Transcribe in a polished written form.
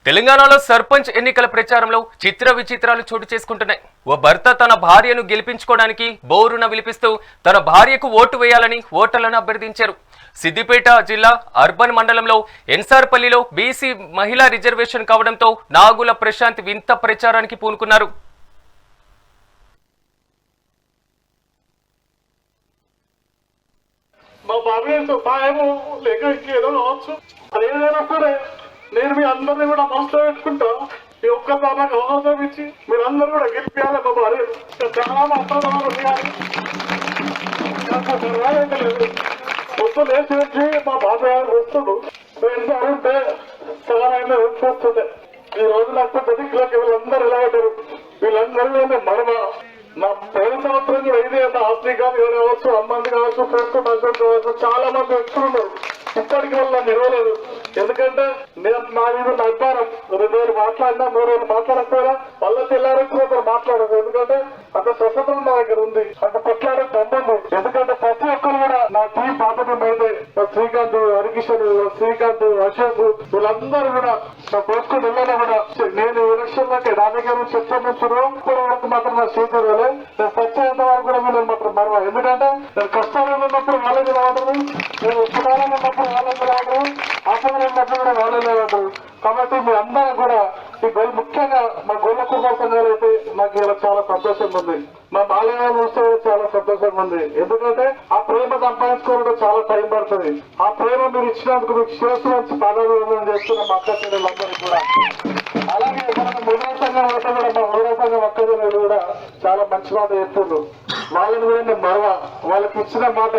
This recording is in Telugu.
తెలంగాణలో సర్పంచ్ ఎన్నికల ప్రచారంలో చిత్ర విచిత్రాలు చోటు చేసుకుంటున్నాయి. ఓ భర్త తన భార్యను గెలిపించుకోవడానికి బోరున విలిపిస్తూ తన భార్యకు ఓటు వేయాలని ఓటర్లను అభ్యర్థించారు. సిద్దిపేట జిల్లా అర్బన్ మండలంలో ఎన్సార్పల్లిలో బీసీ మహిళా రిజర్వేషన్ కావడంతో నాగుల ప్రశాంత్ వింత ప్రచారానికి పూనుకున్నారు. నేను మీ అందరినీ కూడా మనసులో పెట్టుకుంటా. మీ ఒక్కసారి నాకు అవకాశం ఇచ్చి మీరందరూ కూడా గెలిపించాలి. మా భార్య చాలా మొత్తం లేచి వచ్చి మా బాబాయ్ వస్తుడు ఎంత అడిగితే సగమైన వస్తుండే. ఈ రోజు నాకు ప్రతికిలోకి వీళ్ళందరూ ఎలా ఉంటారు, వీళ్ళందరూ మరమ నా పోయిన సంవత్సరం కూడా ఇదే ఆస్తి కానీ కావచ్చు, అమ్మంది కావచ్చు, ఫ్రెండ్స్ కావచ్చు, చాలా మంది వస్తున్నారు. ఇప్పటికి వల్ల నిలవలేదు. ఎందుకంటే నేను నా మీద నా అభిమానం 2 రోజులు మాట్లాడినా 3 రోజులు మాట్లాడకపోయినా మళ్ళీ తెల్లారొచ్చినప్పుడు మాట్లాడదు. ఎందుకంటే అంత స్వతంత్రం నా దగ్గర ఉంది, అంత పట్లాడే దమ్ముంది. ఎందుకంటే ప్రతి ఒక్కరు కూడా నా టీం బాధ్యత అయితే శ్రీకాంత్, హరికిషన్, శ్రీకాంత్, అశోక్ వీళ్ళందరూ కూడా నా కోసుకుని వెళ్ళినా కూడా నేను ఎలక్షన్ లోకి నా దగ్గర చర్చ వరకు మాత్రం నా సీట్ ఇవ్వాలి. నేను చచ్చేంత వరకు కూడా నేను మాత్రం మరవ. ఎందుకంటే నేను కష్టాలు ఉన్నప్పుడు వాళ్ళకి రావడము, నేను సుఖాలు ఉన్నప్పుడు వాళ్ళకి రావడం, ఆసనాలు ఉన్నప్పుడు కూడా వాళ్ళే రావడం. కాబట్టి మీ అందరూ కూడా ఈ గోల్ ముఖ్యంగా మా గోళ్ళ కుమార్ సంఘాలు అయితే నాకు ఇలా చాలా సంతోషంగా ఉంది. మా బాలయాలు చూస్తే చాలా సంతోషంగా ఉంది. ఎందుకంటే ఆ ప్రేమ సంపాదించుకోవడం చాలా టైం పడుతుంది. ఆ ప్రేమ మీరు ఇచ్చినందుకు మీకు శిరస్సు నుంచి పాదాలు చేస్తున్న మా అక్క చెల్లెలందరికీ కూడా. అలాగే మనకు మహిళా సంఘం అయితే కూడా మా మహిళా సంఘం అక్కజనులు కూడా చాలా మంచి మాట చెప్తున్నారు. వాళ్ళని కూడా నేను మరవ వాళ్ళకి ఇచ్చిన మాట